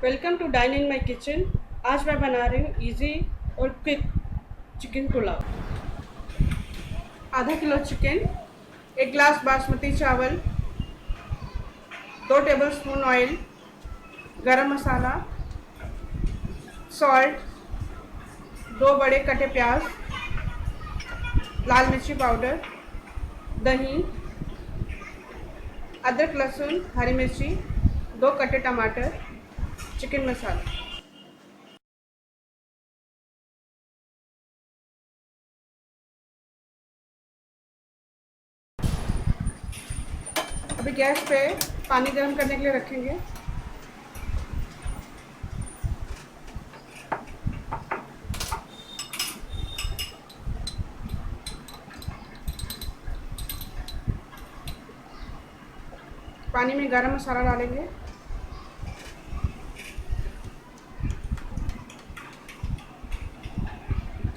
Welcome to dine in my kitchen. आज मैं बना रही हूँ इजी और क्विक चिकन पुलाव। आधा किलो चिकन, एक गिलास बासमती चावल, 2 टेबलस्पून ऑयल, गरम मसाला, सॉल्ट, 2 बड़े कटे प्याज, लाल मिर्ची पाउडर, दही, अदरक लहसुन हरी मिर्ची, 2 कटे टमाटर, चिकन मसाला। अभी गैस पे पानी गर्म करने के लिए रखेंगे। पानी में गरम मसाला डालेंगे,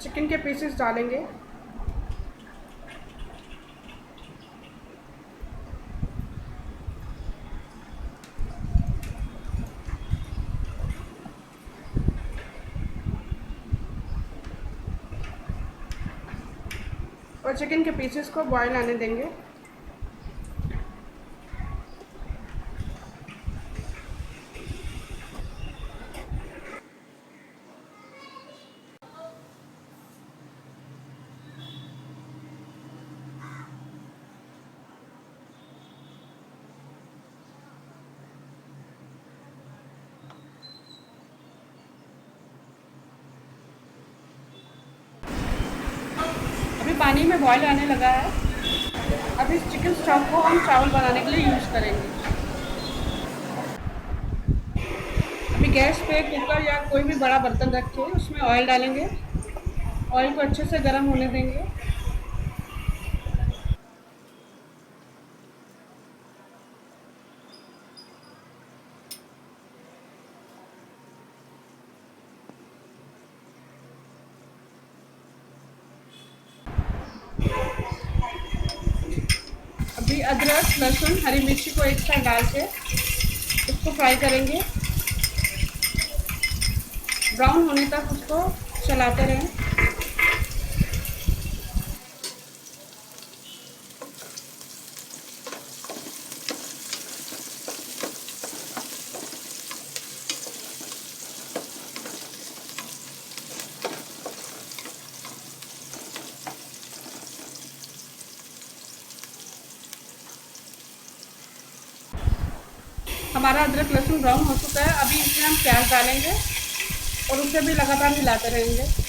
चिकन के पीसेस डालेंगे, और चिकन के पीसेस को बॉईल आने देंगे। अभी पानी में बॉईल आने लगा है। अब इस चिकन स्टॉक को हम चावल बनाने के लिए यूज़ करेंगे। अभी गैस पे कुकर या कोई भी बड़ा बर्तन रख के उसमें ऑयल डालेंगे। ऑयल को अच्छे से गर्म होने देंगे। अभी अदरक लहसुन हरी मिर्ची को एक साथ डाल के उसको फ्राई करेंगे। ब्राउन होने तक उसको चलाते रहें। हमारा अदरक लहसुन ब्राउन हो चुका है। अभी इसमें हम प्याज डालेंगे और उसे भी लगातार हिलाते रहेंगे।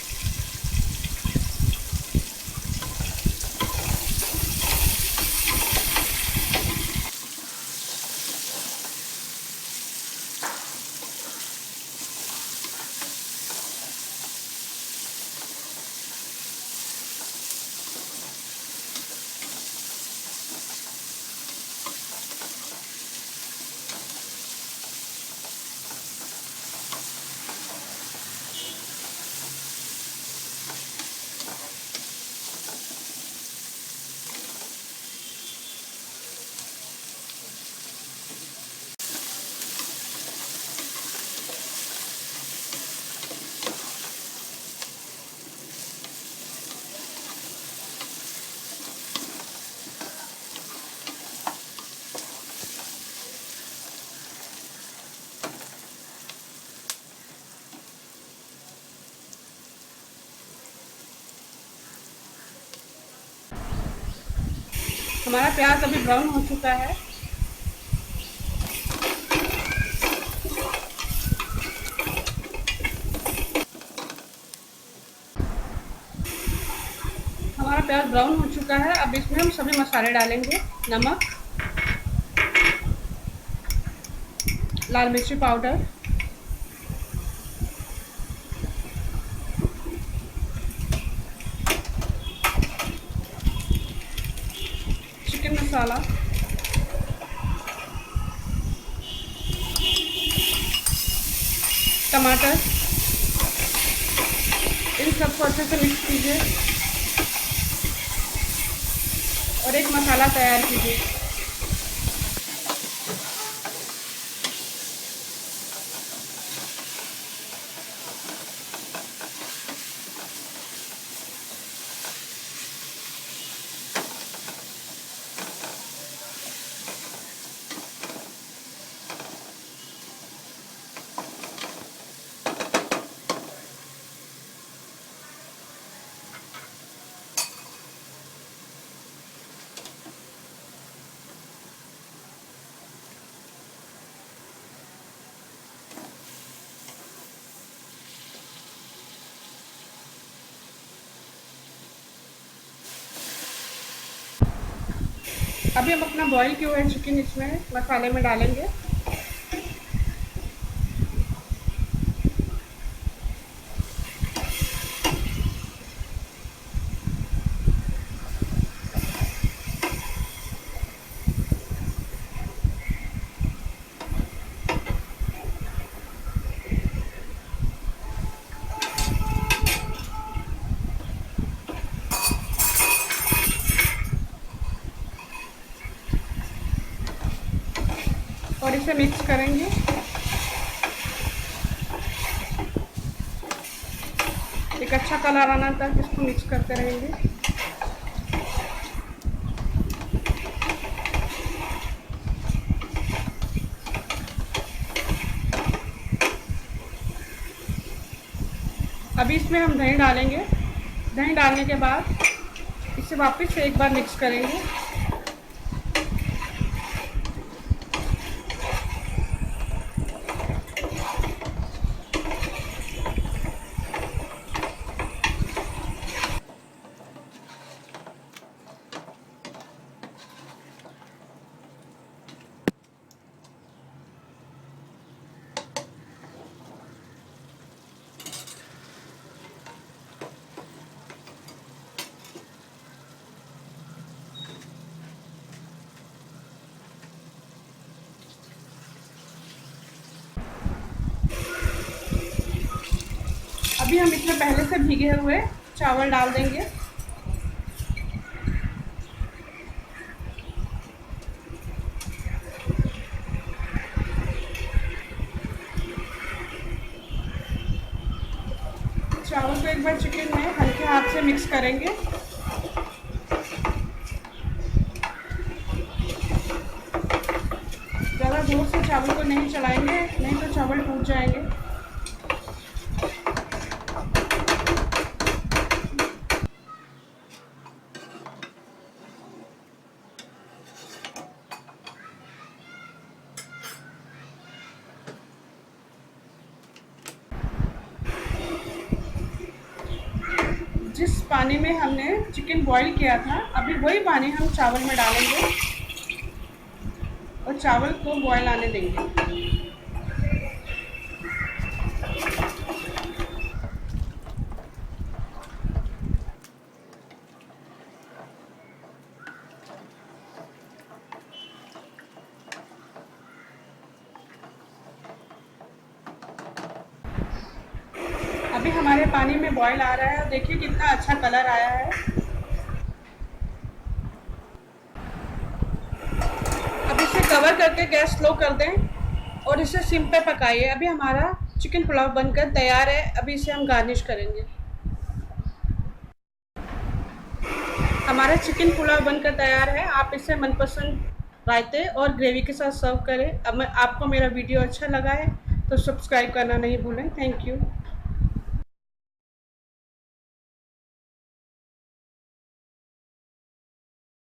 हमारा प्याज अभी ब्राउन हो चुका है। हमारा प्याज ब्राउन हो चुका है। अब इसमें हम सभी मसाले डालेंगे। नमक, लाल मिर्ची पाउडर, चिकन मसाला, टमाटर, इन सबको अच्छे से मिक्स कीजिए और एक मसाला तैयार कीजिए। अभी हम अपना बॉईल किया हुआ चिकन इसमें मसाले में डालेंगे। और इसे मिक्स करेंगे। एक अच्छा कलर आना तक इसको मिक्स करते रहेंगे। अभी इसमें हम दही डालेंगे। दही डालने के बाद इसे वापस से एक बार मिक्स करेंगे। अभी हम इसमें पहले से भीगे हुए चावल डाल देंगे। चावल को एक बार चिकन में हल्के हाथ से मिक्स करेंगे। ज़्यादा जोर से चावल को नहीं चलाएंगे, नहीं तो चावल टूट जाएंगे। जिस पानी में हमने चिकन बॉईल किया था, अभी वही पानी हम चावल में डालेंगे और चावल को बॉईल आने देंगे। अभी हमारे पानी में बॉईल आ रहा है, देखिए कितना अच्छा कलर आया है। अब इसे कवर करके गैस स्लो कर दें और इसे सिम पे पकाइए। अभी हमारा चिकन पुलाव बनकर तैयार है। अभी इसे हम गार्निश करेंगे। हमारा चिकन पुलाव बनकर तैयार है। आप इसे मनपसंद रायते और ग्रेवी के साथ सर्व करें। अब आपको मेरा वीडियो अच्छा लगा है तो सब्सक्राइब करना नहीं भूलें। Thank you.